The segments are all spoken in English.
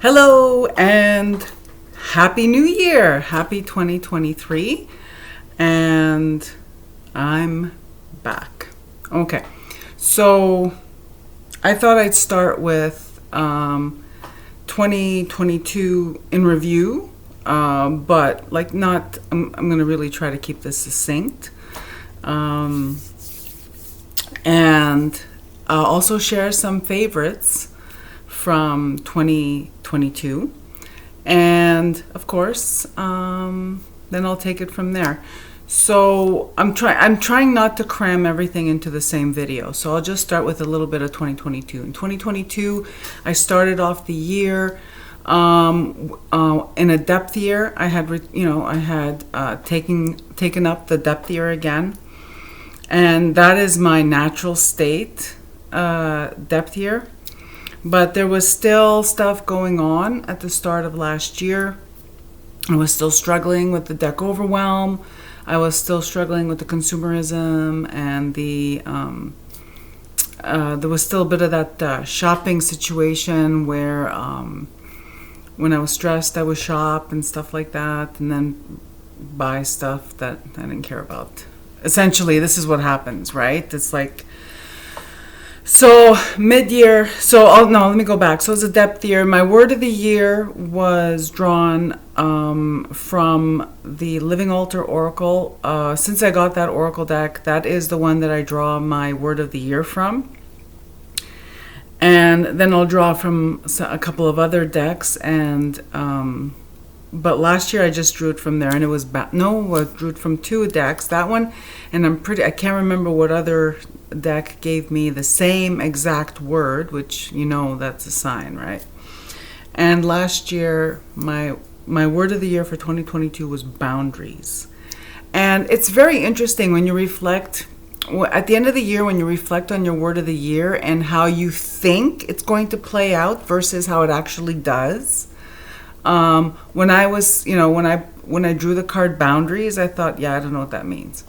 Hello and Happy New Year! Happy 2023. And I'm back. Okay, so I thought I'd start with 2022 in review, but like not, I'm going to really try to keep this succinct. And I'll also share some favorites from 2022, and of course then I'll take it from there. So I'm trying not to cram everything into the same video, so I'll just start with a little bit of 2022. In 2022 I started off the year in a depth year. I had taken up the depth year again, and that is my natural state depth year. But there was still stuff going on at the start of last year. I was still struggling with the deck overwhelm. I was still struggling with the consumerism, and there was still a bit of that shopping situation where when I was stressed, I would shop and stuff like that, and then buy stuff that I didn't care about. Essentially, this is what happens, right? It's like, so mid-year, let me go back. So it's a depth year. My word of the year was drawn from the Living Altar Oracle. Since I got that Oracle deck, that is the one that I draw my word of the year from. And then I'll draw from a couple of other decks, and but last year I just drew it from there, and it was I drew it from two decks. That one, and I can't remember what other deck gave me the same exact word, which that's a sign, right? And last year my word of the year for 2022 was boundaries. And it's very interesting when you reflect at the end of the year, when you reflect on your word of the year and how you think it's going to play out versus how it actually does. When I was, when I drew the card boundaries, I thought, yeah, I don't know what that means.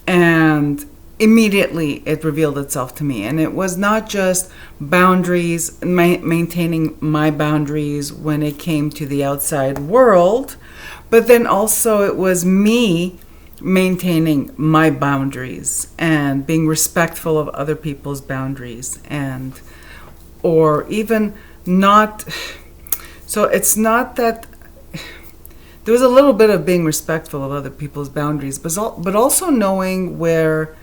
And immediately it revealed itself to me. And it was not just boundaries, maintaining my boundaries when it came to the outside world, but then also it was me maintaining my boundaries and being respectful of other people's boundaries, and or even not. So it's not that there was a little bit of being respectful of other people's boundaries, but also knowing where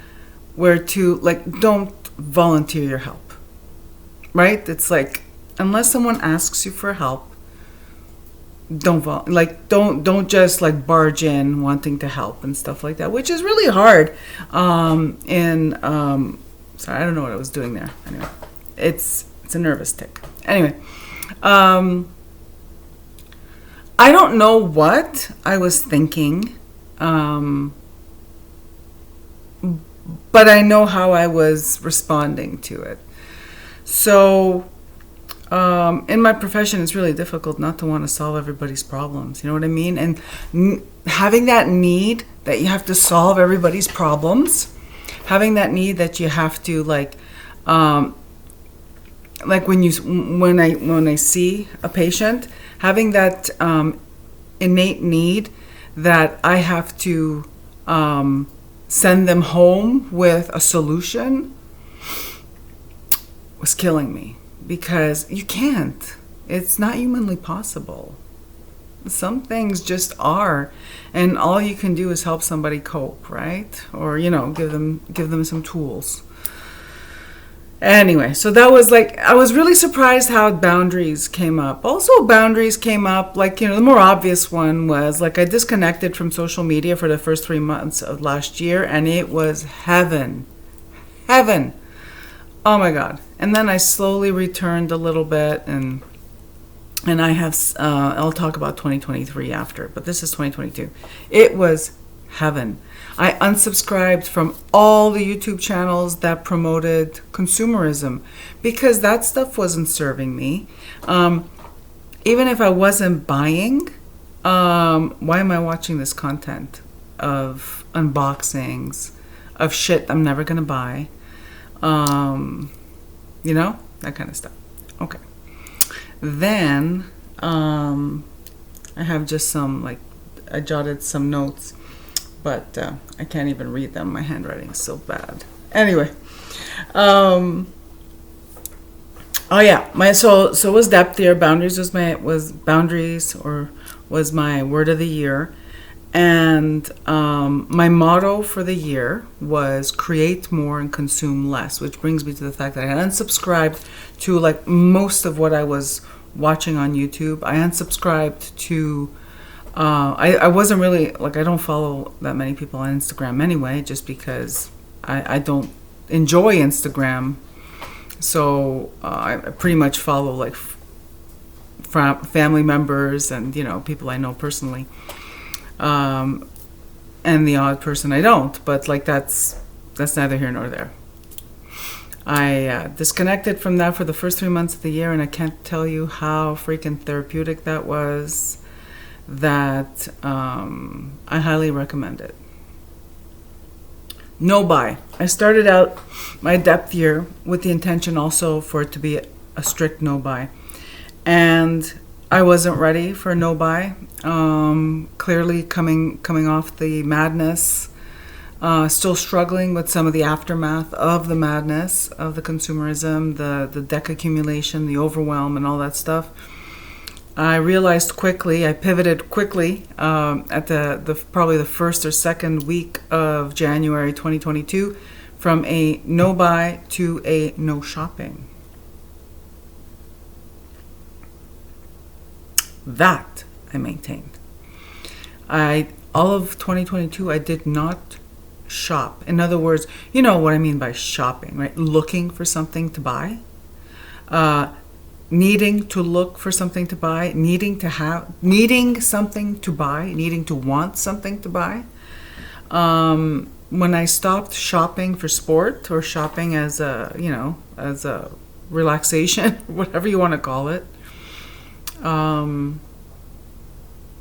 to, like, don't volunteer your help, right? It's like, unless someone asks you for help, don't just like barge in wanting to help and stuff like that, which is really hard. Sorry, I don't know what I was doing there. Anyway, it's a nervous tick. Anyway, I don't know what I was thinking, but I know how I was responding to it. So in my profession, it's really difficult not to want to solve everybody's problems. You know what I mean? And having that need that you have to solve everybody's problems, having that need that you have to like when I see a patient, having that innate need that I have to send them home with a solution was killing me. Because you can't. It's not humanly possible. Some things just are, and all you can do is help somebody cope, right? Or give them some tools. Anyway, so that was like, I was really surprised how boundaries came up. Also, boundaries came up, like, the more obvious one was, like, I disconnected from social media for the first 3 months of last year, and it was heaven. Oh my God. And then I slowly returned a little bit, and I have, I'll talk about 2023 after, but this is 2022. It was heaven. I unsubscribed from all the YouTube channels that promoted consumerism because that stuff wasn't serving me. Even if I wasn't buying, why am I watching this content of unboxings, of shit I'm never going to buy? That kind of stuff. Okay. Then I have just some, like, I jotted some notes, but I can't even read them. My handwriting is so bad. Anyway, oh yeah, so was depth year. Boundaries was my word of the year, and my motto for the year was create more and consume less, which brings me to the fact that I unsubscribed to, like, most of what I was watching on YouTube. I unsubscribed to. I wasn't really, like, I don't follow that many people on Instagram anyway, just because I don't enjoy Instagram. So I pretty much follow, like, family members and, people I know personally. And the odd person I don't. But, like, that's neither here nor there. I disconnected from that for the first 3 months of the year, and I can't tell you how freaking therapeutic that was. That I highly recommend it. No buy. I started out my depth year with the intention also for it to be a strict no buy, and I wasn't ready for a no buy. Clearly coming off the madness, still struggling with some of the aftermath of the madness of the consumerism, the deck accumulation, the overwhelm, and all that stuff. I realized quickly, I pivoted quickly at the probably the first or second week of January 2022 from a no buy to a no shopping. That I maintained. All of 2022 I did not shop. In other words, you know what I mean by shopping, right? Looking for something to buy. Needing to look for something to buy, needing something to buy, needing to want something to buy. When I stopped shopping for sport or shopping as a relaxation, whatever you want to call it,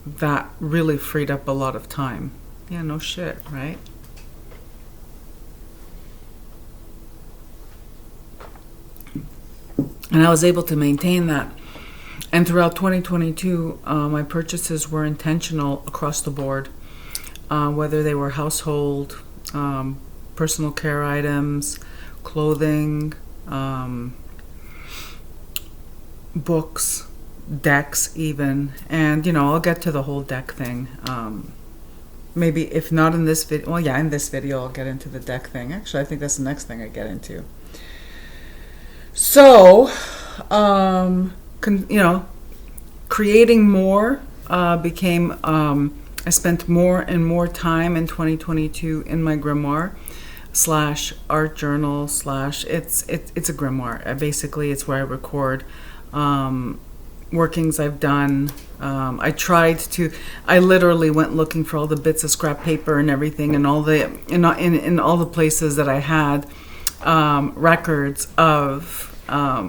that really freed up a lot of time. Yeah, no shit, right? And I was able to maintain that. And throughout 2022, my purchases were intentional across the board, whether they were household, personal care items, clothing, books, decks even. And, I'll get to the whole deck thing. Maybe if not in this video, in this video I'll get into the deck thing. Actually, I think that's the next thing I get into. So, creating more became, I spent more and more time in 2022 in my grimoire / art journal / it's a grimoire. Basically, it's where I record workings I've done. I literally went looking for all the bits of scrap paper and everything, and all in all the places that I had records of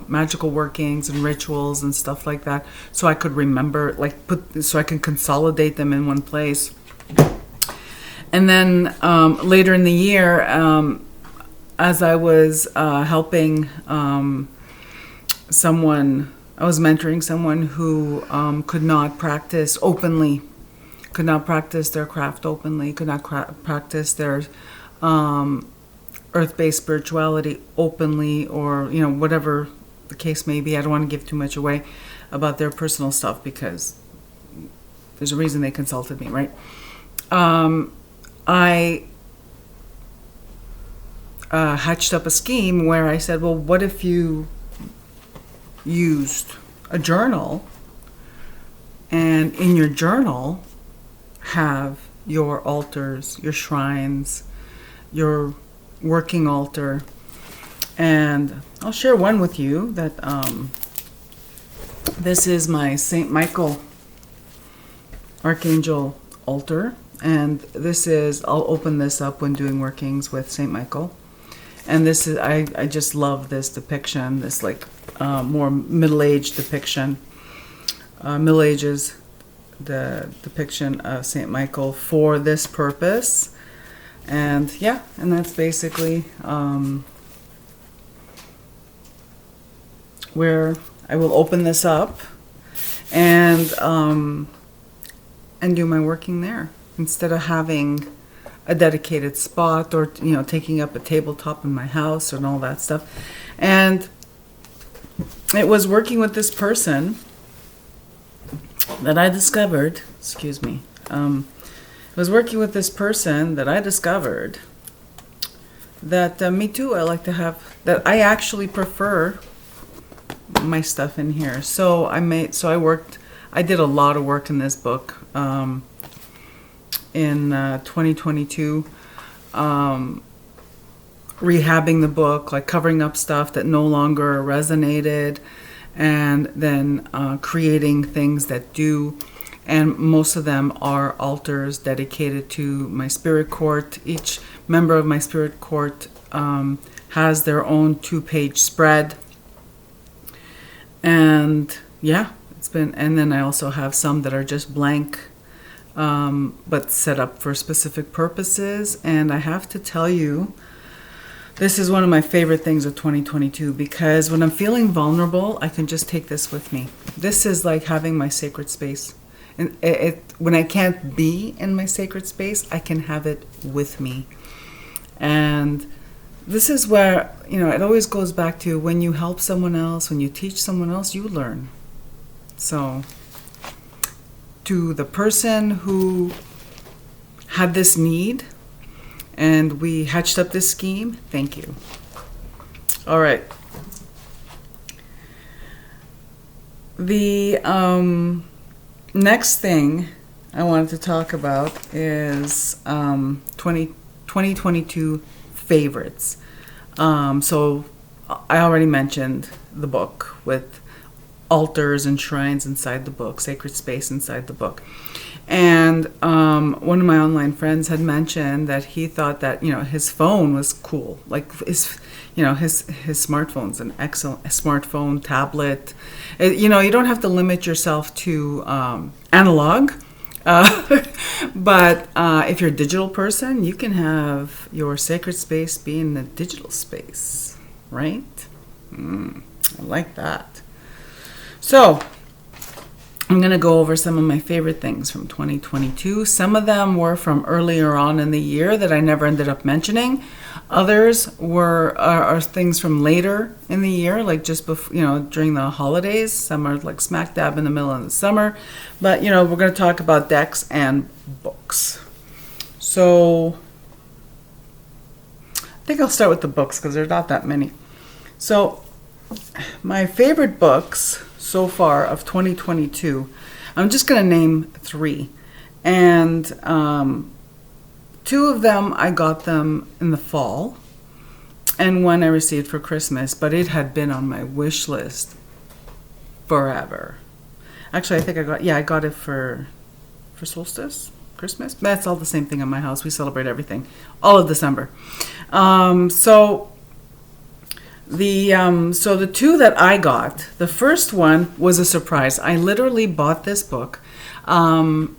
magical workings and rituals and stuff like that, so I could remember, so I can consolidate them in one place. And then later in the year, as I was helping someone, I was mentoring someone who could not practice their craft openly, could not practice their earth-based spirituality openly, or whatever the case may be. I don't want to give too much away about their personal stuff because there's a reason they consulted me, right? I hatched up a scheme where I said, well, what if you used a journal, and in your journal have your altars, your shrines, your working altar. And I'll share one with you that this is my St. Michael Archangel altar, and this is, I'll open this up when doing workings with St. Michael. And this is, I just love this depiction, this more middle-aged depiction. Middle Ages, the depiction of St. Michael for this purpose. And that's basically where I will open this up and do my working there instead of having a dedicated spot or taking up a tabletop in my house and all that stuff. And it was working with this person that I discovered. Excuse me. It was working with this person that I discovered that me too. I like to have that. I actually prefer my stuff in here. So I did a lot of work in this book in 2022, rehabbing the book, like covering up stuff that no longer resonated, and then creating things that do. And most of them are altars dedicated to my spirit court. Each member of my spirit court has their own 2-page spread. And yeah, and then I also have some that are just blank, but set up for specific purposes. And I have to tell you, this is one of my favorite things of 2022, because when I'm feeling vulnerable, I can just take this with me. This is like having my sacred space. And when I can't be in my sacred space, I can have it with me. And this is where, it always goes back to when you help someone else, when you teach someone else, you learn. So, to the person who had this need and we hatched up this scheme, thank you. All right. The next thing I wanted to talk about is 2022 favorites. So I already mentioned the book with altars and shrines inside the book, sacred space inside the book. And one of my online friends had mentioned that he thought that, his phone was cool. Like his smartphone's an excellent smartphone, tablet. You don't have to limit yourself to analog. But if you're a digital person, you can have your sacred space be in the digital space, right? I like that. So, I'm going to go over some of my favorite things from 2022. Some of them were from earlier on in the year that I never ended up mentioning. Others are things from later in the year, like just before, during the holidays. Some are like smack dab in the middle of the summer. But, we're going to talk about decks and books. So, I think I'll start with the books because there's not that many. So, my favorite books so far of 2022, I'm just going to name 3. And 2 of them, I got them in the fall, and 1 I received for Christmas, but it had been on my wish list forever. Actually, I think I got it for solstice, Christmas. That's all the same thing in my house. We celebrate everything, all of December. So the 2 that I got, the first one was a surprise. I literally bought this book. I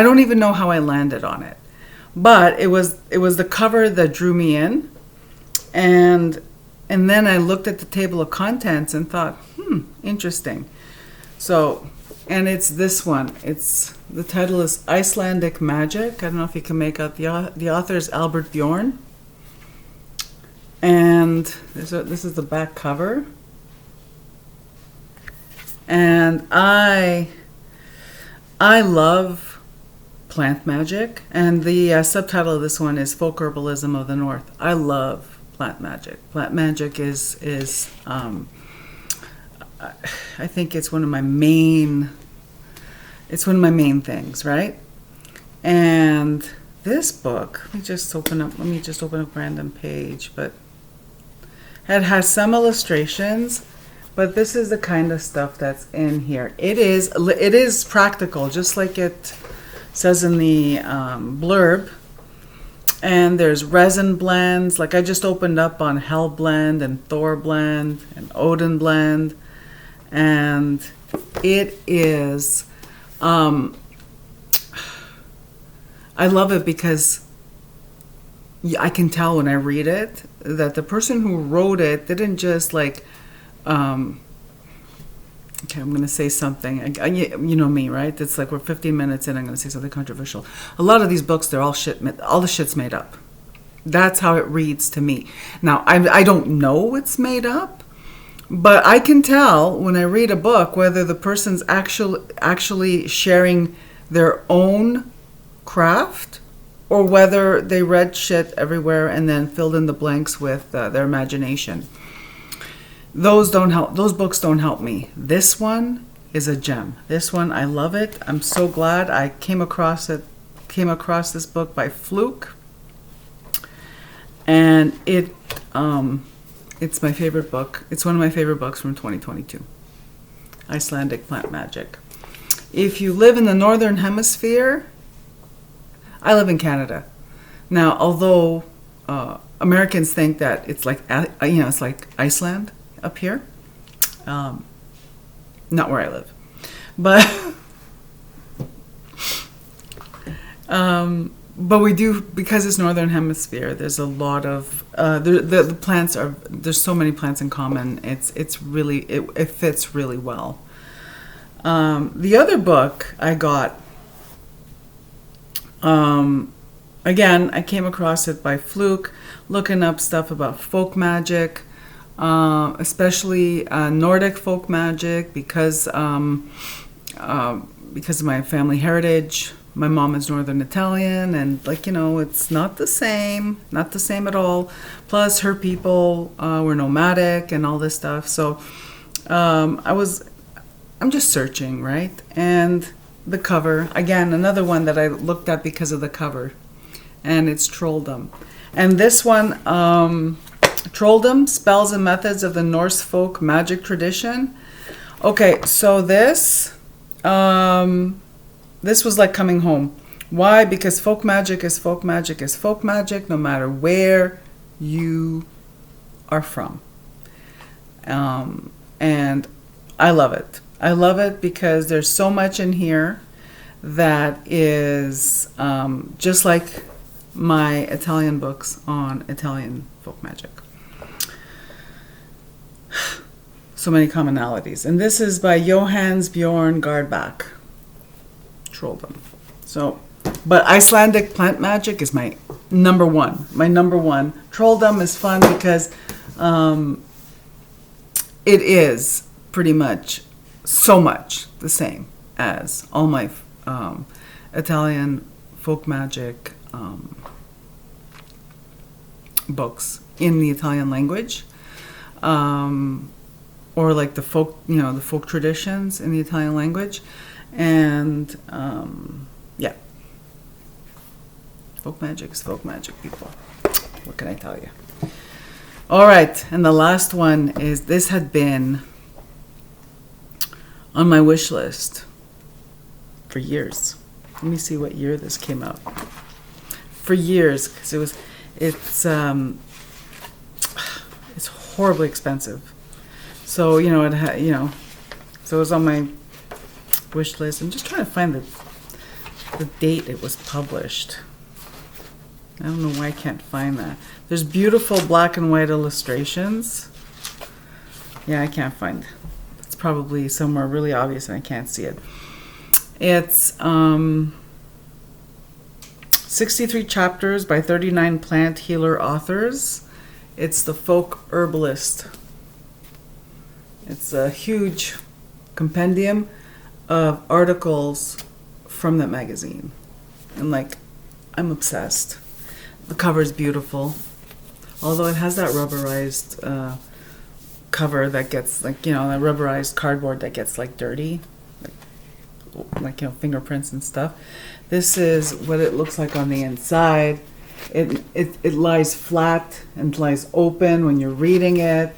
don't even know how I landed on it, but it was the cover that drew me in, and then I looked at the table of contents and thought, interesting. So, and it's this one. The title is Icelandic Magic. I don't know if you can make out the author is Albert Bjorn. And this is the back cover. And I love plant magic, and the subtitle of this one is Folk Herbalism of the North. I love plant magic. Plant magic is I think it's one of my main things, right? And this book, let me just open up a random page, but it has some illustrations, but this is the kind of stuff that's in here. It is practical, just like it says in the blurb. And there's resin blends, like I just opened up on Hell Blend and Thor Blend and Odin Blend. And it is, I love it because I can tell when I read it that the person who wrote it didn't just like, okay, I'm going to say something. You know me, right? It's like we're 15 minutes in, I'm going to say something controversial. A lot of these books, they're all shit, all the shit's made up. That's how it reads to me. Now, I don't know it's made up, but I can tell when I read a book whether the person's actually sharing their own craft or whether they read shit everywhere and then filled in the blanks with their imagination. Those don't help. Those books don't help me. This one is a gem. This one, I love it. I'm so glad I came across this book by fluke, and it's my favorite book. It's one of my favorite books from 2022. Icelandic Plant Magic. If you live in the Northern Hemisphere, I live in Canada. Now, although Americans think that it's like it's like Iceland up here, not where I live, but we do, because it's Northern Hemisphere. There's a lot of the plants are. There's so many plants in common. It's really it fits really well. The other book I got, again, I came across it by fluke, looking up stuff about folk magic, especially Nordic folk magic, because of my family heritage. My mom is Northern Italian, and it's not the same at all. Plus, her people were nomadic and all this stuff. So I'm just searching, right? And the cover, again, another one that I looked at because of the cover, and it's Trolldom. And this one, Trolldom, Spells and Methods of the Norse Folk Magic Tradition. Okay, so this was like coming home. Why? Because folk magic is folk magic is folk magic, no matter where you are from. And I love it. I love it because there's so much in here that is just like my Italian books on Italian folk magic. So many commonalities. And this is by Johannes Bjorn Gardbach. Trolldom. So, but Icelandic Plant Magic is my number one. Trolldom is fun because it is pretty much so much the same as all my Italian folk magic books in the Italian language, or like the folk traditions in the Italian language, and yeah, folk magic is folk magic, people. What can I tell you? All right, and the last one is, this had been on my wish list for years. Let me see what year this came out. For years, because it's horribly expensive. So so it was on my wish list. I'm just trying to find the date it was published. I don't know why I can't find that. There's beautiful black and white illustrations. Yeah, I can't find it. It's probably somewhere really obvious and I can't see it. It's 63 chapters by 39 plant healer authors. It's the Folk Herbalist. It's a huge compendium of articles from that magazine. And I'm obsessed. The cover is beautiful. Although it has that rubberized cover that gets that rubberized cardboard that gets dirty. Fingerprints and stuff. This is what it looks like on the inside. It lies flat and lies open when you're reading it.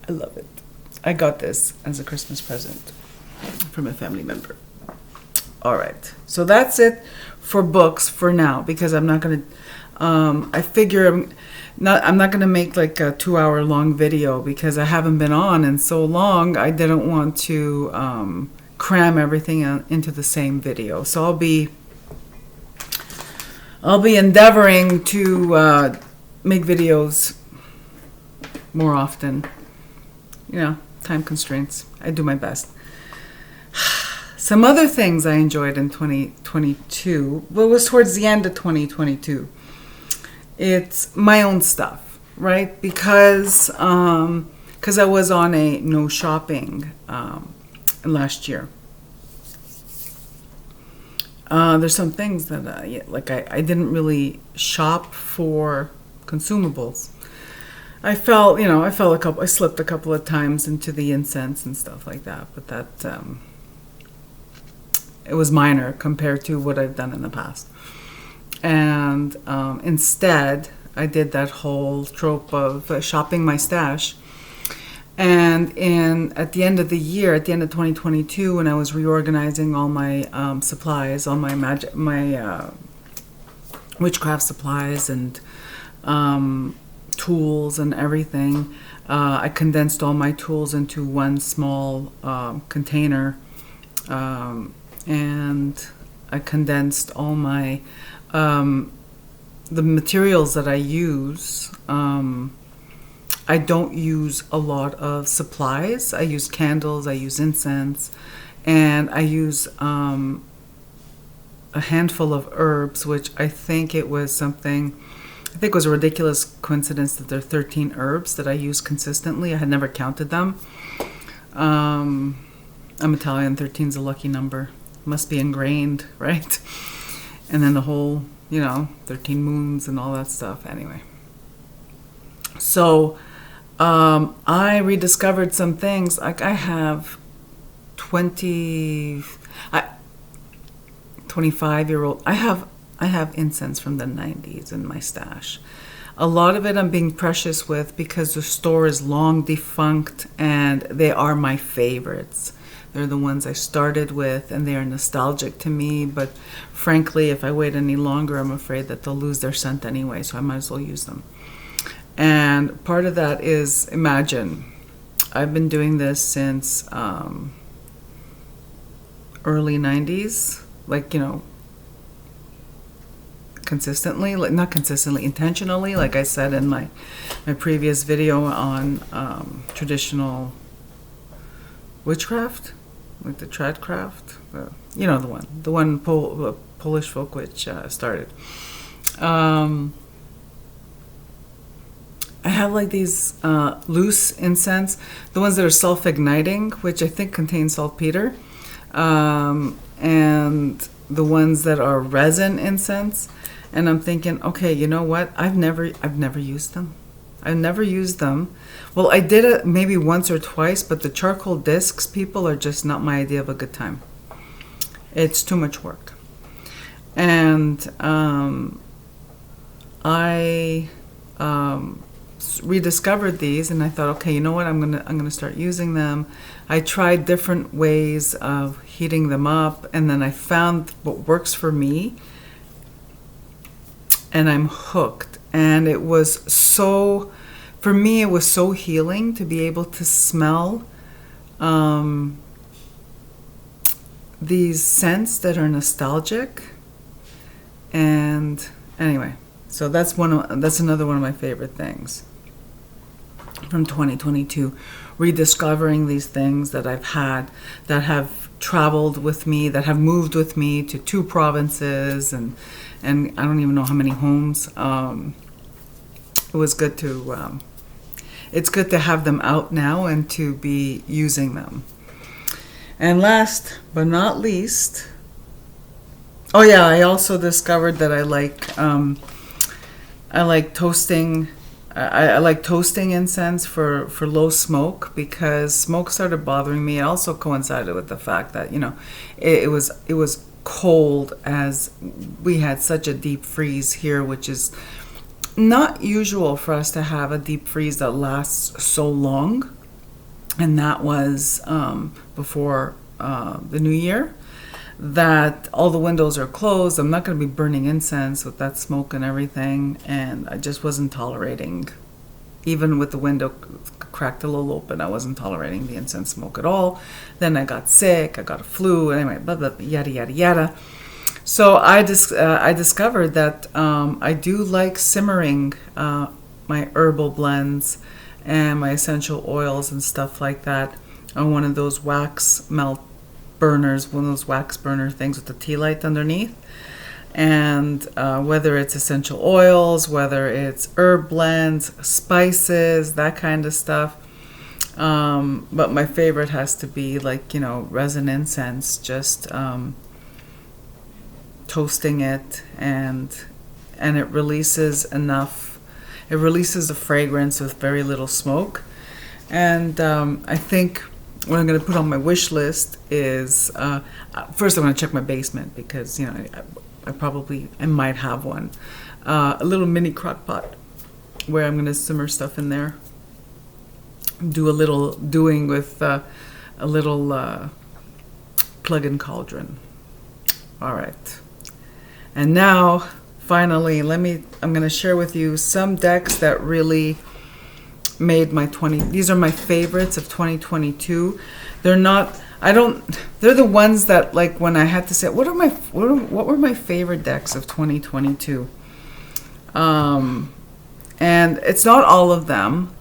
I love it. I got this as a Christmas present from a family member. All right, so that's it for books for now, because I'm not gonna. I figure I'm not gonna make a 2-hour long video because I haven't been on in so long. I didn't want to cram everything into the same video, so I'll be I'll be endeavoring to make videos more often. You know, time constraints. I do my best. Some other things I enjoyed in 2022, well, it was towards the end of 2022. It's my own stuff, right? Because I was on a no shopping last year. There's some things that I didn't really shop for consumables. I slipped a couple of times into the incense and stuff like that, but that it was minor compared to what I've done in the past. And instead, I did that whole trope of shopping my stash. And at the end of the year, at the end of 2022, when I was reorganizing all my supplies, all my witchcraft supplies and tools and everything, I condensed all my tools into one small container, and I condensed all my the materials that I use. I don't use a lot of supplies. I use candles, I use incense, and I use a handful of herbs, which I think it was a ridiculous coincidence that there are 13 herbs that I use consistently. I had never counted them. I'm Italian, 13 is a lucky number. Must be ingrained, right? And then the whole, 13 moons and all that stuff. Anyway. So, I rediscovered some things. Like I have 25-year-old. I have incense from the 90s in my stash. A lot of it I'm being precious with because the store is long defunct and they are my favorites. They're the ones I started with and they are nostalgic to me, but frankly, if I wait any longer, I'm afraid that they'll lose their scent anyway, so I might as well use them. And part of that is, imagine, I've been doing this since early 90s, consistently, not consistently, intentionally, like I said in my previous video on traditional witchcraft, like the tradcraft, the one Polish folk witch started. I have these loose incense, the ones that are self-igniting, which I think contain saltpeter, and the ones that are resin incense. And I'm thinking, okay, you know what? I've never used them. I've never used them. Well, I did it maybe once or twice, but the charcoal discs, people, are just not my idea of a good time. It's too much work. And I rediscovered these, and I thought, okay, you know what? I'm gonna start using them. I tried different ways of heating them up, and then I found what works for me, and I'm hooked. And it was so, for me, it was so healing to be able to smell these scents that are nostalgic. And anyway, so that's another one of my favorite things from 2022, rediscovering these things that I've had, that have traveled with me, that have moved with me to 2 provinces, and I don't even know how many homes. It was good to, it's good to have them out now and to be using them. And last but not least, oh yeah, I also discovered that I like toasting. I like toasting incense for low smoke, because smoke started bothering me. It also coincided with the fact that it was cold, as we had such a deep freeze here, which is not usual for us to have a deep freeze that lasts so long. And that was before the new year, that all the windows are closed. I'm not going to be burning incense with that smoke and everything, and I just wasn't tolerating, even with the window cracked a little open, I wasn't tolerating the incense smoke at all. Then I got sick, I got a flu, anyway, blah, blah, yada, yada, yada. So I discovered that I do like simmering my herbal blends and my essential oils and stuff like that on one of those wax melt burners, one of those wax burner things with the tea light underneath. And whether it's essential oils, whether it's herb blends, spices, that kind of stuff. But my favorite has to be like, resin incense, just toasting it, and it releases enough. It releases a fragrance with very little smoke. And I think what I'm going to put on my wish list is, first I'm going to check my basement because, I might have one. A little mini crock pot where I'm going to simmer stuff in there. Doing with a little plug-in cauldron. All right. And now, finally, I'm going to share with you some decks that really made these are my favorites of 2022. They're the ones that, like, when I had to say, what were my favorite decks of 2022? And it's not all of them.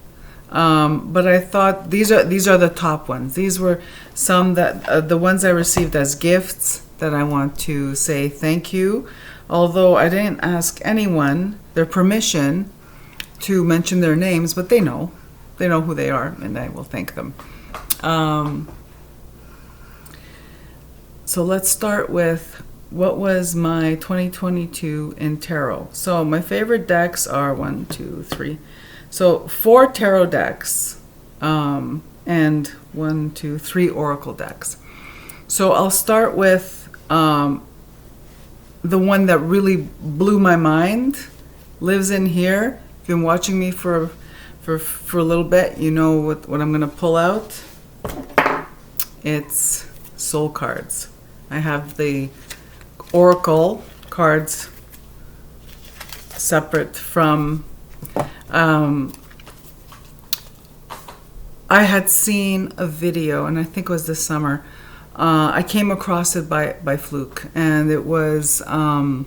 But I thought these are the top ones. These were some that the ones I received as gifts that I want to say thank you. Although I didn't ask anyone their permission to mention their names, but they know who they are, and I will thank them. So let's start with what was my 2022 in tarot. So my favorite decks are 1, 2, 3. So 4 tarot decks, and 1, 2, 3 oracle decks. So I'll start with the one that really blew my mind, lives in here. If you've been watching me for a little bit, you know what I'm going to pull out. It's soul cards. I have the oracle cards separate from... I had seen a video, and I think it was this summer. I came across it by fluke, and it was Tarot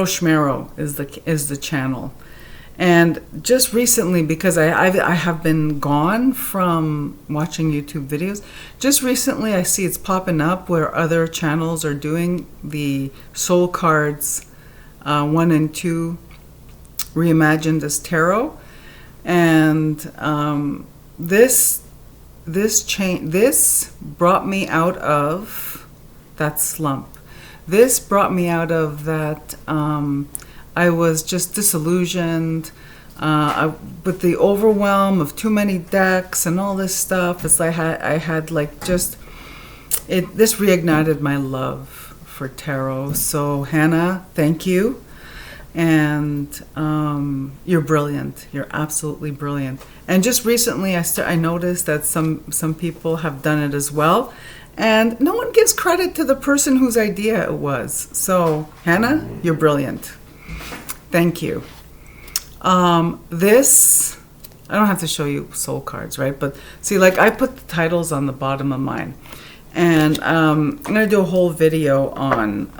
Schmero is the channel. And just recently, because I have been gone from watching YouTube videos, just recently I see it's popping up where other channels are doing the soul cards 1 and 2 reimagined as tarot. And this brought me out of that slump. This brought me out of that. I was just disillusioned with the overwhelm of too many decks and all this stuff. It's like I had like just it. This reignited my love for tarot. So Hannah, thank you. And you're brilliant. You're absolutely brilliant. And just recently, I noticed that some people have done it as well, and no one gives credit to the person whose idea it was. So Hannah, you're brilliant. Thank you. This, I don't have to show you soul cards, right? But see, like I put the titles on the bottom of mine, and I'm gonna do a whole video on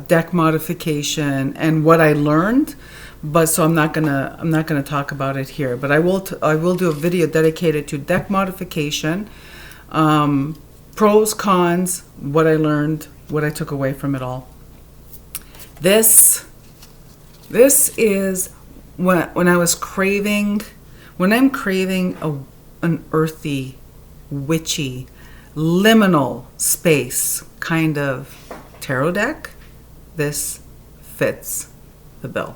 deck modification and what I learned, but so I'm not gonna talk about it here. But I will do a video dedicated to deck modification, pros, cons, what I learned, what I took away from it all. This is when I'm craving an earthy, witchy, liminal space kind of tarot deck. This fits the bill.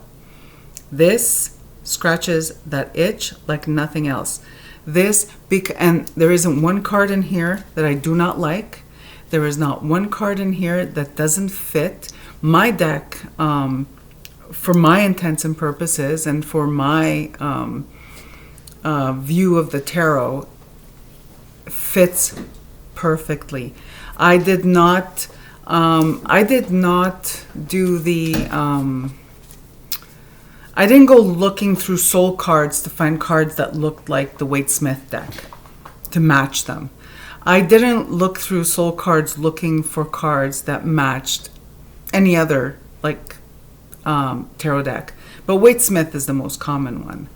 This scratches that itch like nothing else. And there isn't one card in here that I do not like. There is not one card in here that doesn't fit. My deck, for my intents and purposes, and for my view of the tarot, fits perfectly. I did not do the... I didn't go looking through soul cards to find cards that looked like the Wade Smith deck to match them. I didn't look through soul cards looking for cards that matched any other like tarot deck, but Waite Smith is the most common one.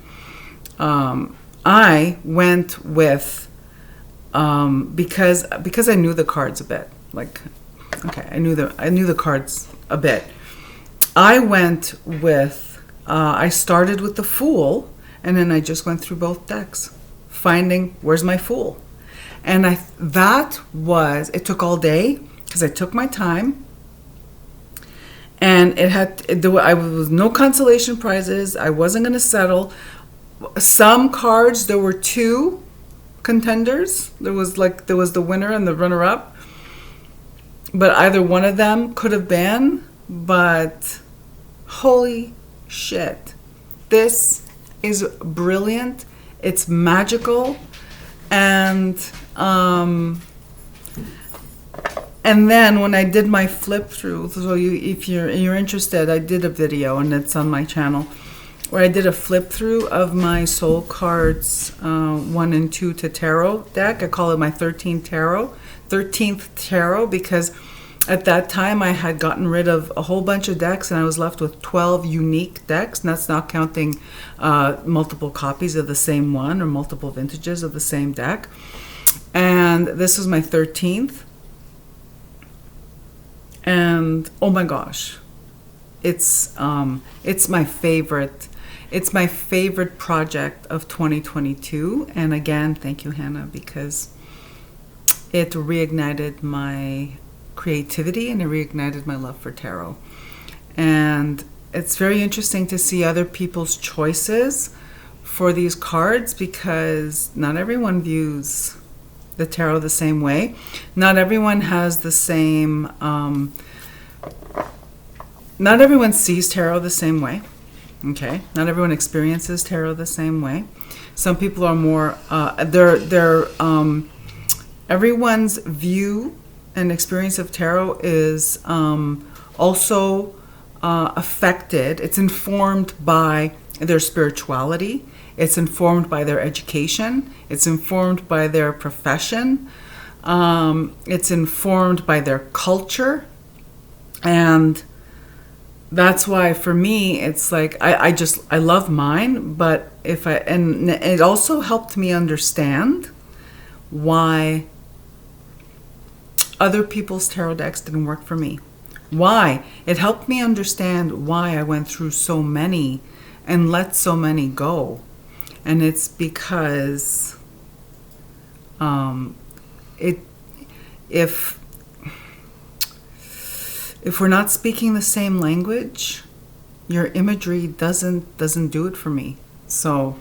I went with because I knew the cards a bit. Like, okay, I knew the cards a bit. I went with I started with the Fool, and then I just went through both decks, finding where's my Fool. And it took all day because I took my time. And I was no consolation prizes. I wasn't going to settle. Some cards, there were two contenders. There was the winner and the runner-up. But either one of them could have been. But holy shit. This is brilliant. It's magical. And then when I did my flip through, so if you're interested, I did a video and it's on my channel where I did a flip through of my soul cards 1 and 2 to tarot deck. I call it my 13th tarot because at that time I had gotten rid of a whole bunch of decks and I was left with 12 unique decks, and that's not counting multiple copies of the same one or multiple vintages of the same deck. And this was my 13th. And oh my gosh, it's my favorite. It's my favorite project of 2022. And again, thank you, Hannah, because it reignited my creativity and it reignited my love for tarot. And it's very interesting to see other people's choices for these cards because not everyone views the tarot the same way. Not everyone has the same, not everyone sees tarot the same way. Okay, not everyone experiences tarot the same way. Some people are more, everyone's view and experience of tarot is also affected. It's informed by their spirituality. It's informed by their education. It's informed by their profession. It's informed by their culture. And that's why for me, it's like, I love mine, but and it also helped me understand why other people's tarot decks didn't work for me. Why? It helped me understand why I went through so many and let so many go. And it's because if we're not speaking the same language, your imagery doesn't do it for me. So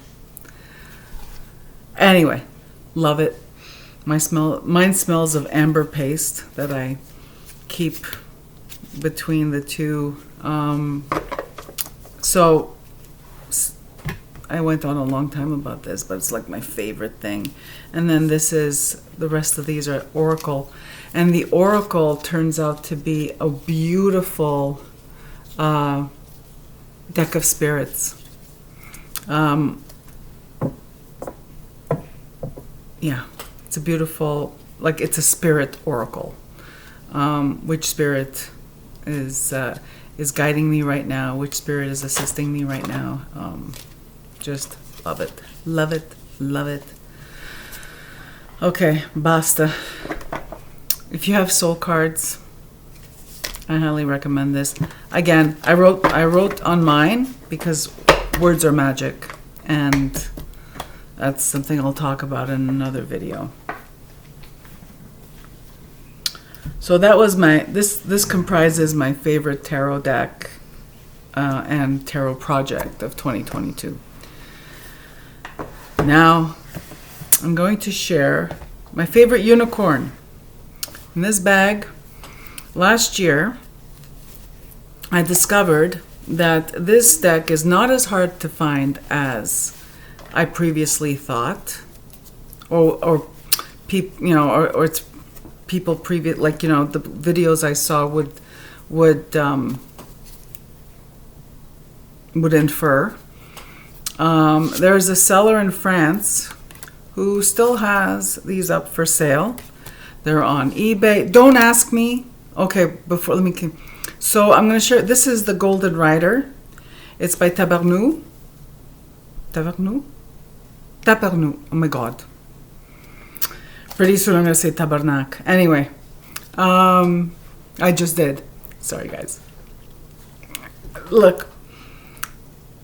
anyway, love it. Mine smells of amber paste that I keep between the two. So I went on a long time about this, but it's like my favorite thing. And then the rest of these are Oracle. And the Oracle turns out to be a beautiful deck of spirits. Yeah, it's a beautiful, like it's a spirit oracle. Which spirit is guiding me right now? Which spirit is assisting me right now? Just love it, love it, love it. Okay, basta. If you have soul cards, I highly recommend this. Again, I wrote on mine because words are magic, and that's something I'll talk about in another video. So that was this comprises my favorite tarot deck and tarot project of 2022. Now, I'm going to share my favorite unicorn. In this bag, last year, I discovered that this deck is not as hard to find as I previously thought, or it's people previous, like, you know, the videos I saw would infer. There's a seller in France who still has these up for sale. They're on eBay. Don't ask me. Okay, before let me. So I'm gonna share. This is the Golden Rider. It's by Tabarnou. Tabarnou. Tabarnou. Oh my God. Pretty soon I'm gonna say Tabarnak. Anyway, I just did. Sorry, guys. Look.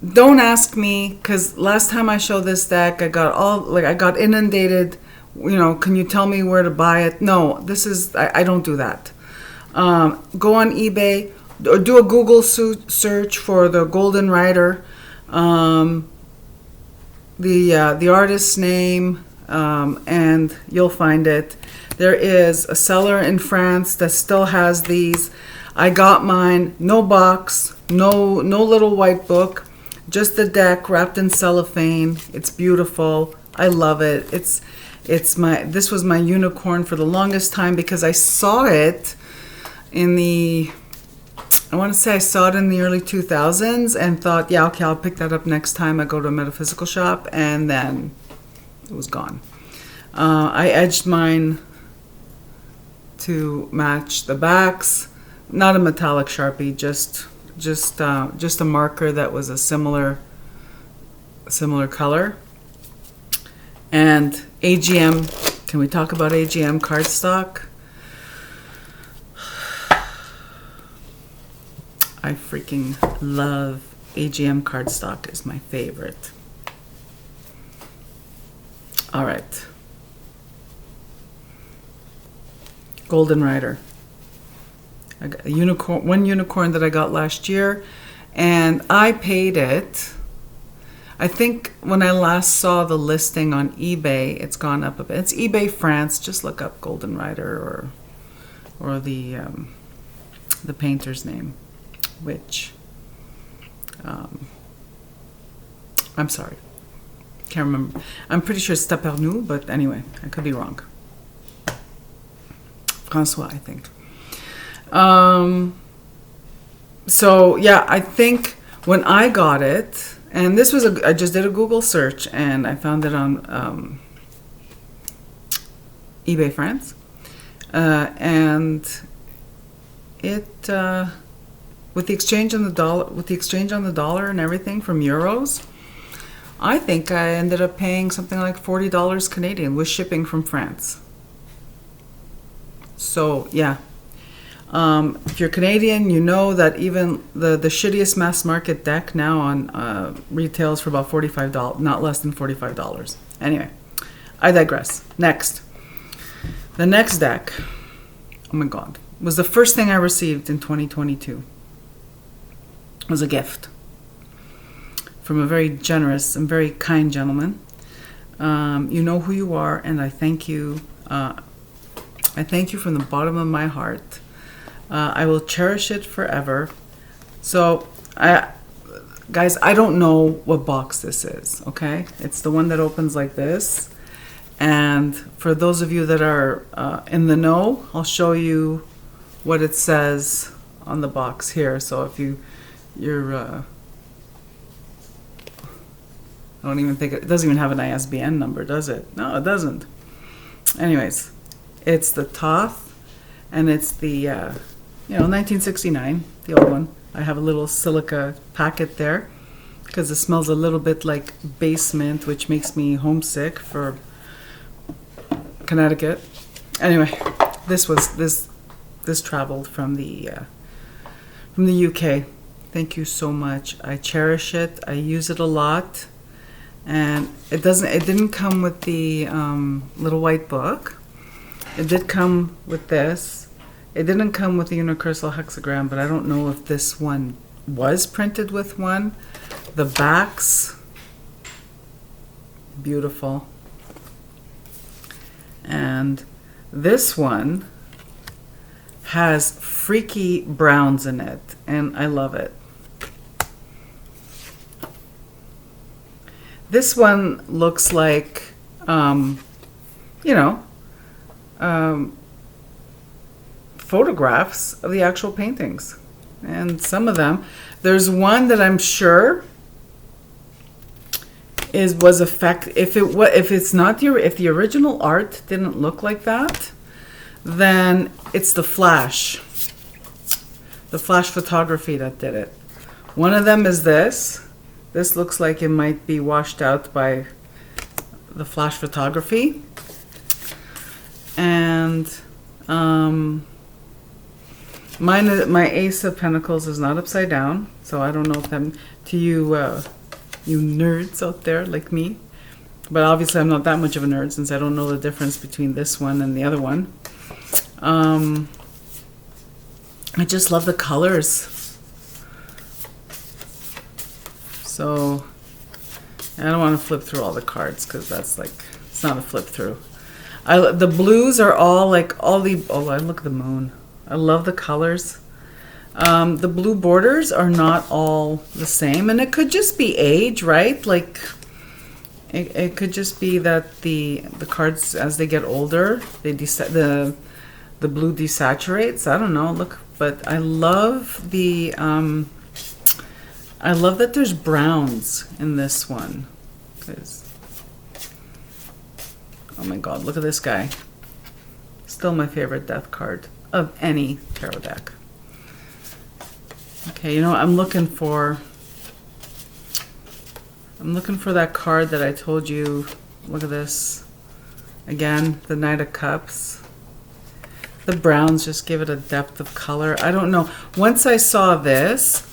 Don't ask me, because last time I showed this deck, I got inundated. You know, can you tell me where to buy it? No, I don't do that. Go on eBay or do a Google search for the Golden Rider, the artist's name, and you'll find it. There is a seller in France that still has these. I got mine, no box, no little white book. Just the deck wrapped in cellophane. It's beautiful. I love it. This was my unicorn for the longest time because I saw it I want to say I saw it in the early 2000s and thought, yeah, okay, I'll pick that up next time I go to a metaphysical shop, and then it was gone. I edged mine to match the backs. Not a metallic Sharpie, just a marker that was a similar color. And AGM, can we talk about AGM cardstock? I freaking love AGM cardstock. Is my favorite. All right. Golden Rider. I got one unicorn that I got last year, and I paid it. I think when I last saw the listing on eBay, it's gone up a bit. It's eBay France. Just look up Golden Rider or the painter's name, which I'm sorry, can't remember. I'm pretty sure it's Tabarnou, but anyway, I could be wrong. Francois, I think. So yeah, I think when I got it, and this was I just did a Google search and I found it on eBay France, and it with the exchange on the dollar and everything from euros, I think I ended up paying something like $40 Canadian with shipping from France. So yeah. If you're Canadian, you know that even the shittiest mass market deck now on retails for about $45, not less than $45. Anyway, I digress. Next. The next deck, oh my God, was the first thing I received in 2022. It was a gift from a very generous and very kind gentleman. You know who you are, and I thank you. I thank you from the bottom of my heart. I will cherish it forever. So, guys, I don't know what box this is, okay? It's the one that opens like this. And for those of you that are in the know, I'll show you what it says on the box here. So if you're... I don't even think... It doesn't even have an ISBN number, does it? No, it doesn't. Anyways, it's the Toth, and it's the... 1969, the old one. I have a little silica packet there because it smells a little bit like basement, which makes me homesick for Connecticut. Anyway, this traveled from the UK. Thank you so much. I cherish it. I use it a lot, and it didn't come with the little white book. It did come with this. It didn't come with the universal hexagram, but I don't know if this one was printed with one. The backs, beautiful. And this one has freaky browns in it, and I love it. This one looks like, photographs of the actual paintings, and some of them. There's one that I'm sure was effect. If the original art didn't look like that, then it's the flash photography that did it. One of them is this. This looks like it might be washed out by the flash photography. And my Ace of Pentacles is not upside down, so I don't know if that, to you, you nerds out there like me. But obviously I'm not that much of a nerd since I don't know the difference between this one and the other one. I just love the colors. So I don't want to flip through all the cards because that's like, it's not a flip through. The blues are all like oh, look at the moon. I love the colors. The blue borders are not all the same, and it could just be age, right? Like it could just be that the cards, as they get older, the blue desaturates. I don't know. Look, but I love the I love that there's browns in this one. 'Cause, oh my God, look at this guy. Still my favorite death card of any tarot deck. Okay, you know what? I'm looking for that card that I told you. Look at this. Again, the Knight of Cups. The browns just give it a depth of color. I don't know. Once I saw this,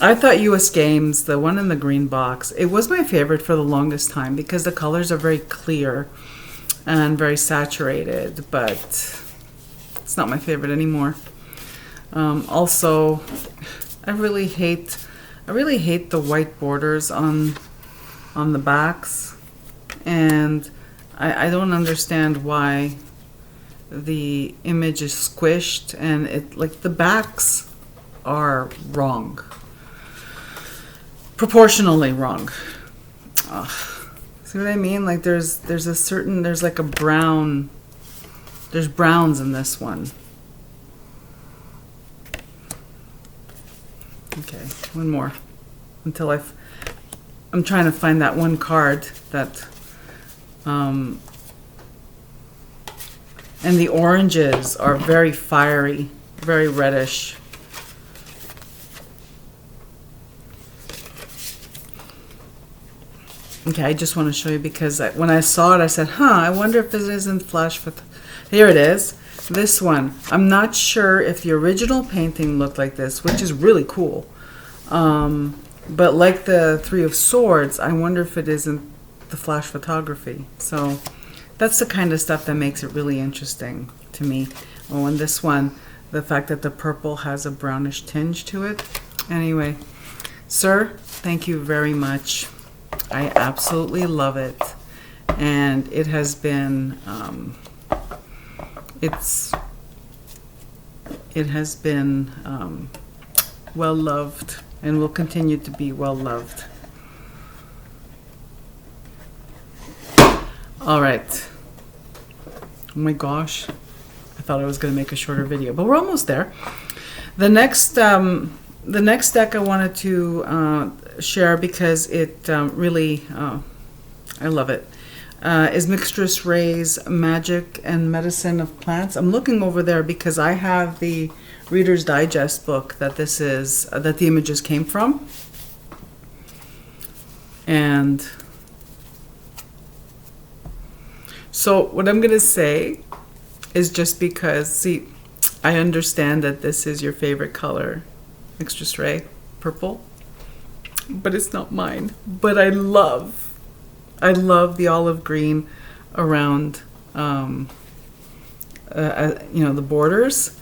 I thought US Games, the one in the green box, it was my favorite for the longest time because the colors are very clear and very saturated, but it's not my favorite anymore. Also, I really hate the white borders on the backs, and I don't understand why the image is squished and it, like, the backs are wrong. Proportionally wrong. Ugh. See what I mean? Like there's like a brown, there's browns in this one. Okay, one more until I'm trying to find that one card that and the oranges are very fiery, very reddish. Okay, I just want to show you because when I saw it, I said, I wonder if this isn't flash. Here it is. This one. I'm not sure if the original painting looked like this, which is really cool. But like the Three of Swords, I wonder if it isn't the flash photography. So that's the kind of stuff that makes it really interesting to me. Oh, and this one, the fact that the purple has a brownish tinge to it. Anyway, sir, thank you very much. I absolutely love it, and it has been well loved and will continue to be well loved. All right. Oh my gosh, I thought I was going to make a shorter video, but we're almost there. The next deck I wanted to share because it really, I love it, is Mistress Ray's Magic and Medicine of Plants. I'm looking over there because I have the Reader's Digest book that this is, that the images came from. And so what I'm going to say is just because, see, I understand that this is your favorite color, Mistress Ray, purple, but it's not mine. But I love the olive green around, the borders.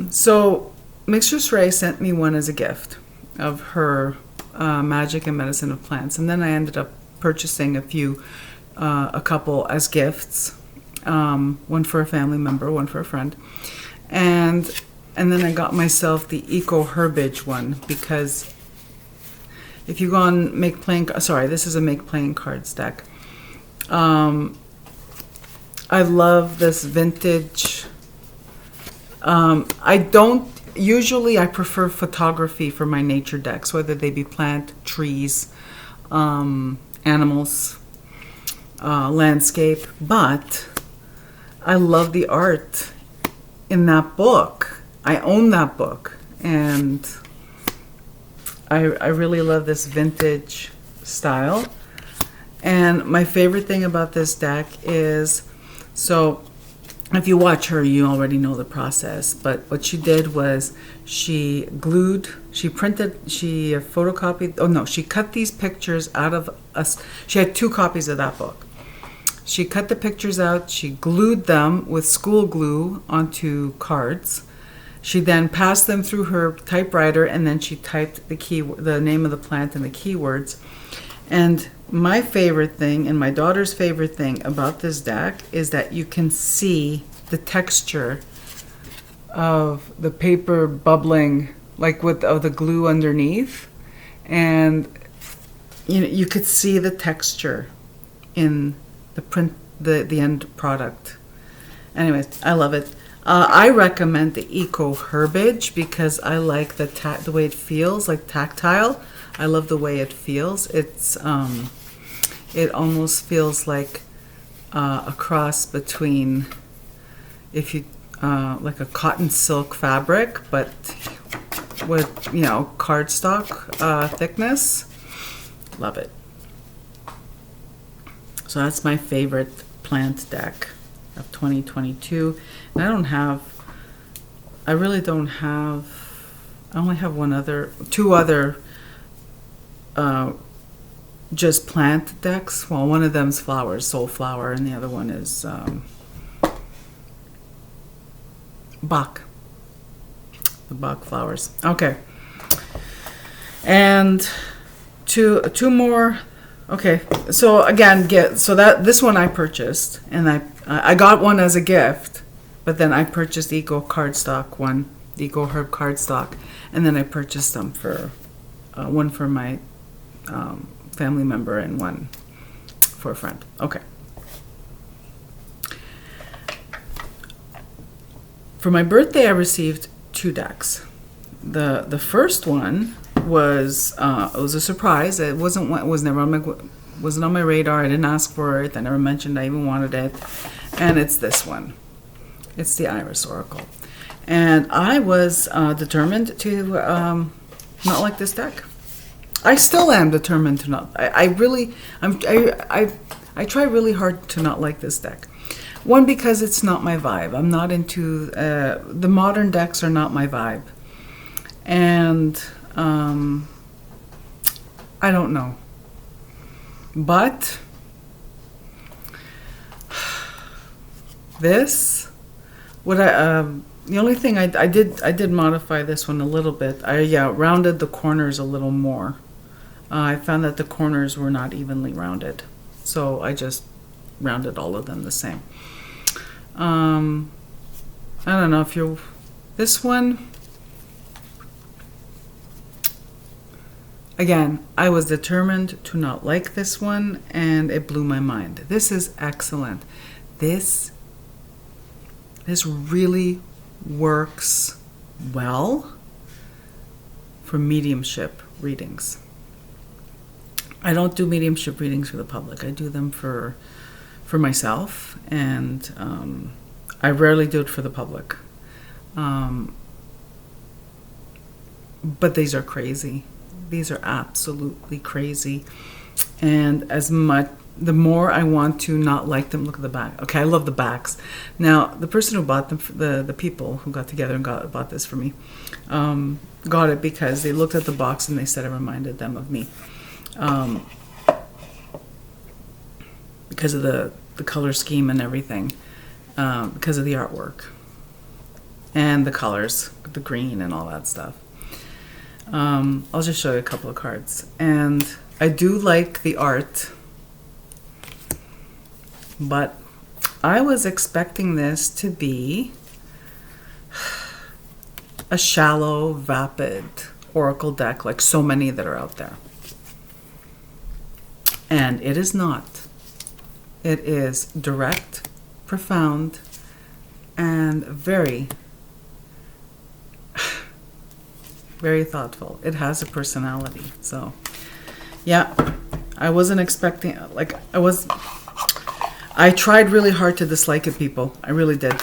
So Mistress Ray sent me one as a gift of her Magic and Medicine of Plants, and then I ended up purchasing a couple as gifts, one for a family member, one for a friend, and then I got myself the Eco Herbage one because if you go on this is a Make Playing Cards deck. I love this vintage. I prefer photography for my nature decks, whether they be plant, trees, animals, landscape, but I love the art in that book. I own that book, and I really love this vintage style. And my favorite thing about this deck is, so if you watch her, you already know the process. But what she did was she photocopied, oh no, she cut these pictures out of us. She had 2 copies of that book. She cut the pictures out, she glued them with school glue onto cards. She then passed them through her typewriter, and then she typed the name of the plant and the keywords. And my favorite thing, and my daughter's favorite thing about this deck, is that you can see the texture of the paper bubbling, like of the glue underneath. And you could see the texture in the print, the end product. Anyways, I love it. I recommend the Eco Herbage because I like the way it feels, like tactile. I love the way it feels. It almost feels like a cross between, if you like a cotton silk fabric, but with cardstock thickness. Love it. So that's my favorite plant deck of 2022. And I only have 2 other just plant decks. Well, one of them's flowers, Soulflower, and the other one is Bach. The Bach flowers. Okay. And two more. Okay. So again, this one I purchased, and I got one as a gift, but then I purchased the Eco cardstock one, the Eco Herb cardstock, and then I purchased them for one for my family member and one for a friend. Okay. For my birthday, I received 2 decks. The first one was it was a surprise. It wasn't on my radar. I didn't ask for it. I never mentioned I even wanted it. And it's this one. It's the Iris Oracle. And I was determined to not like this deck. I still am determined to not. I try really hard to not like this deck. One, because it's not my vibe. I'm not into the modern decks are not my vibe, and I don't know. But this, the only thing I did modify this one a little bit. I rounded the corners a little more. I found that the corners were not evenly rounded, so I just rounded all of them the same. I don't know if this one. Again, I was determined to not like this one, and it blew my mind. This is excellent. This really works well for mediumship readings. I don't do mediumship readings for the public. I do them for myself, and I rarely do it for the public. But these are crazy. These are absolutely crazy. And the more I want to not like them, look at the back. Okay, I love the backs. Now, the person who bought them, the people who got together and bought this for me, got it because they looked at the box and they said it reminded them of me. Because of the color scheme and everything, because of the artwork and the colors, the green and all that stuff. I'll just show you a couple of cards. And I do like the art, but I was expecting this to be a shallow, vapid oracle deck like so many that are out there. And it is not. It is direct, profound, and very, very thoughtful. It has a personality. So, yeah, I wasn't expecting, I tried really hard to dislike it, people. I really did.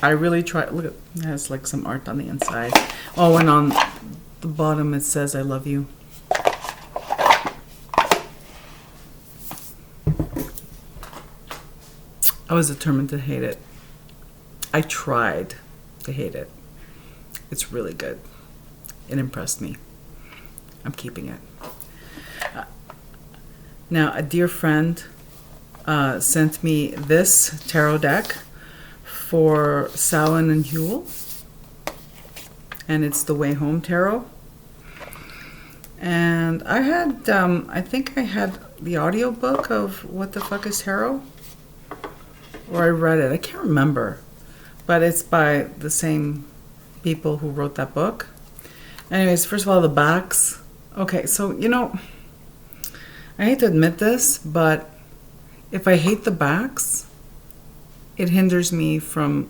I really tried. Look, it has like some art on the inside. Oh, and on the bottom it says, "I love you." I was determined to hate it. I tried to hate it. It's really good. It impressed me. I'm keeping it. Now, a dear friend sent me this tarot deck for Samhain and Yule, and it's the Way Home Tarot. And I had, I think I had the audiobook of What the Fuck is Tarot? Or I read it. I can't remember. But it's by the same people who wrote that book. Anyways, first of all, the backs. Okay, so, you know, I hate to admit this, but if I hate the backs, it hinders me from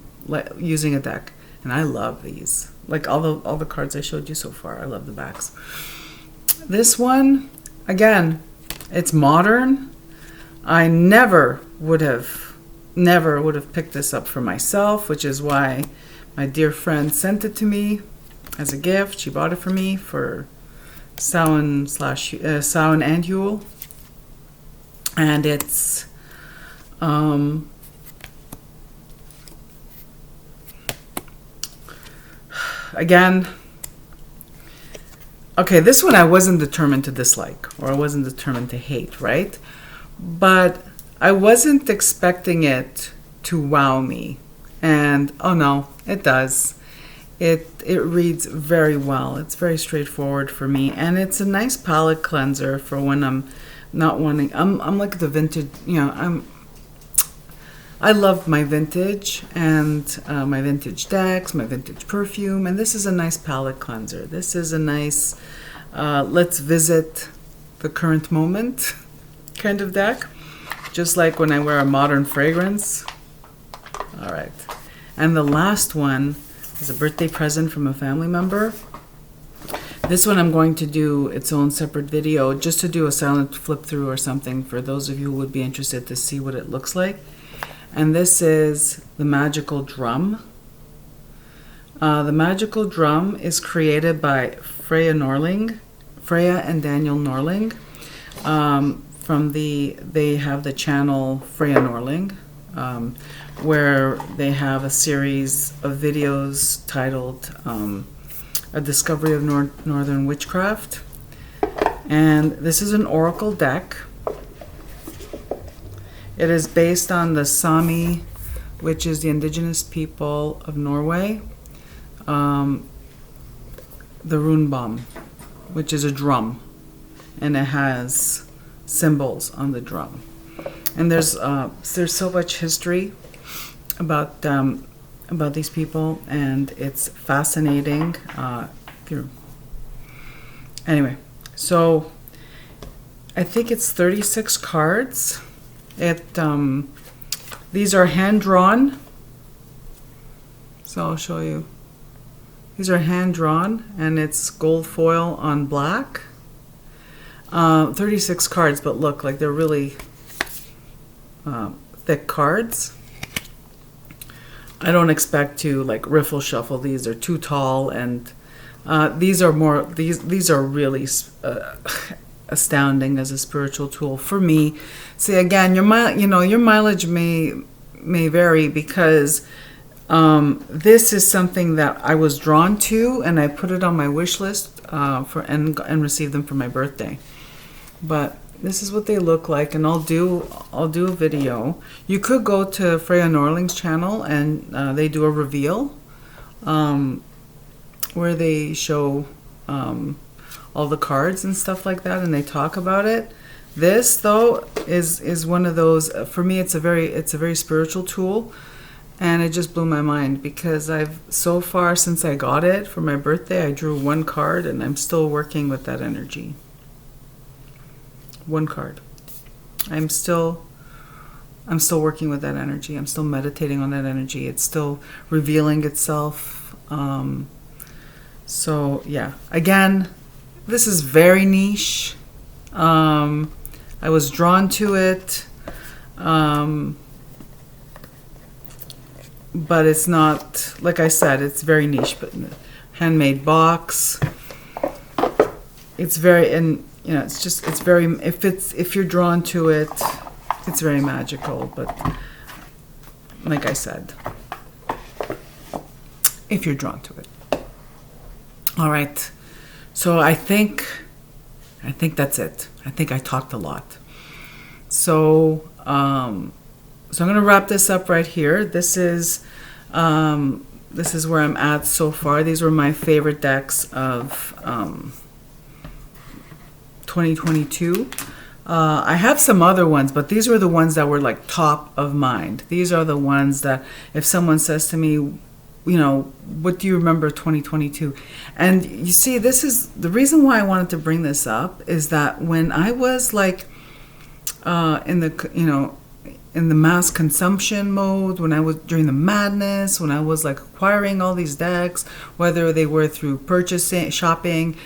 using a deck. And I love these. Like all the cards I showed you so far, I love the backs. This one, again, it's modern. I never would have picked this up for myself, which is why my dear friend sent it to me as a gift. She bought it for me for Samhain and Yule. And it's again, okay, this one I wasn't determined to dislike, or I wasn't determined to hate, right? But I wasn't expecting it to wow me. And oh no, it does. It reads very well. It's very straightforward for me, and it's a nice palette cleanser for when I'm not wanting. I'm like the vintage, you know. I love my vintage and my vintage decks, my vintage perfume, and this is a nice palette cleanser. This is a nice let's visit the current moment kind of deck, just like when I wear a modern fragrance. All right, and the last one is a birthday present from a family member. This one I'm going to do its own separate video, just to do a silent flip through or something for those of you who would be interested to see what it looks like. And this is the Magical Drum. The Magical Drum is created by Freya and Daniel Norling. They have the channel Freya Norling, where they have a series of videos titled A Discovery of Northern Witchcraft. And this is an oracle deck. It is based on the Sami, which is the indigenous people of Norway. The rune bomb, which is a drum, and it has symbols on the drum. And there's so much history about these people, and it's fascinating. Anyway, so I think it's 36 cards. These are hand drawn. So I'll show you. These are hand drawn, and it's gold foil on black. 36 cards, but look, like they're really thick cards. I don't expect to like riffle shuffle these. They're too tall, and these are really astounding as a spiritual tool for me. See, again, your mileage may vary, because this is something that I was drawn to, and I put it on my wish list and received them for my birthday. But this is what they look like, and I'll do a video. You could go to Freya Norling's channel, and they do a reveal where they show all the cards and stuff like that, and they talk about it. This though is one of those, for me it's a very spiritual tool, and it just blew my mind, because I've so far since I got it for my birthday, I drew one card, and I'm still working with that energy. One card. I'm still working with that energy. I'm still meditating on that energy. It's still revealing itself. So yeah, again, this is very niche. I was drawn to it. Um, but it's not, like I said, it's very niche. But handmade box. It's very, and you know, it's very, if you're drawn to it, it's very magical. But like I said, if you're drawn to it. All right. So I think that's it. I think I talked a lot. So so I'm going to wrap this up right here. This is where I'm at so far. These were my favorite decks of 2022. I have some other ones, but these were the ones that were like top of mind. These are the ones that if someone says to me, you know, what do you remember 2022? And you see, this is the reason why I wanted to bring this up, is that when I was like in the mass consumption mode, when I was during the madness, when I was like acquiring all these decks, whether they were through purchasing, shopping,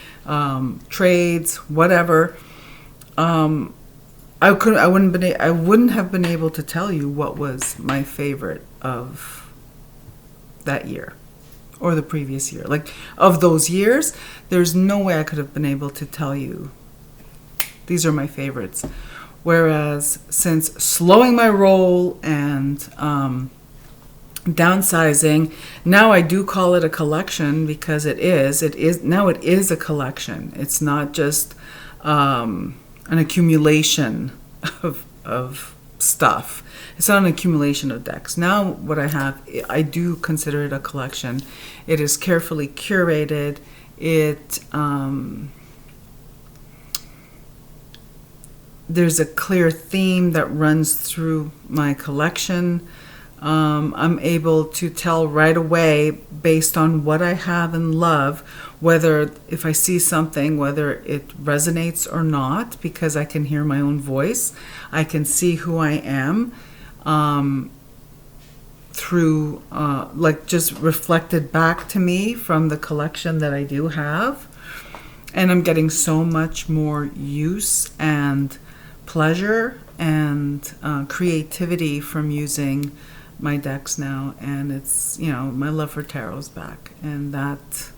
trades, whatever, I wouldn't have been able to tell you what was my favorite of that year or the previous year. Like, of those years, there's no way I could have been able to tell you these are my favorites. Whereas since slowing my roll and downsizing, now I do call it a collection, because it is a collection. It's not just an accumulation of stuff. It's not an accumulation of decks. Now what I have, I do consider it a collection. It is carefully curated. There's a clear theme that runs through my collection. I'm able to tell right away, based on what I have and love, whether if I see something, whether it resonates or not, because I can hear my own voice. I can see who I am through, like, just reflected back to me from the collection that I do have. And I'm getting so much more use and pleasure and creativity from using my decks now. And it's, you know, my love for tarot's back, and that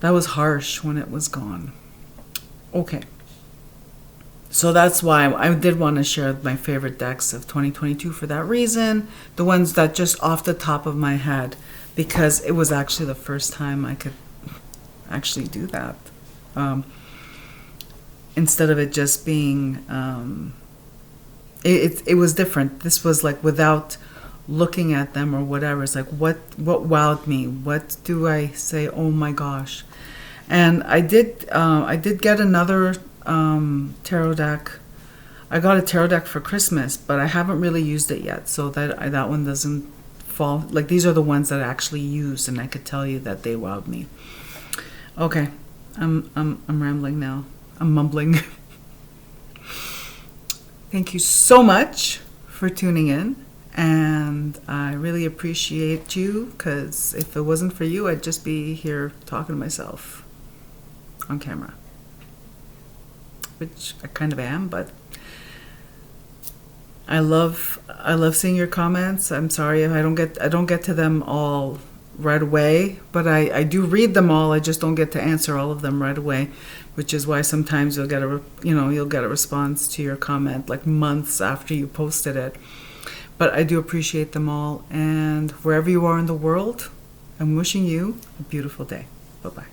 was harsh when it was gone. Okay, so that's why I did want to share my favorite decks of 2022 for that reason. The ones that just off the top of my head, because it was actually the first time I could actually do that. Instead of it just being, it was different. This was like without looking at them or whatever. It's like, what wowed me? What do I say? Oh my gosh! And I did get another tarot deck. I got a tarot deck for Christmas, but I haven't really used it yet. So that one doesn't fall. Like, these are the ones that I actually used, and I could tell you that they wowed me. Okay, I'm rambling now. I'm mumbling. Thank you so much for tuning in, and I really appreciate you, because if it wasn't for you, I'd just be here talking to myself on camera, which I kind of am, but I love seeing your comments. I'm sorry if I don't get to them all right away, but I do read them all. I just don't get to answer all of them right away, which is why sometimes you'll get a response to your comment like months after you posted it. But I do appreciate them all, and wherever you are in the world, I'm wishing you a beautiful day. Bye-bye.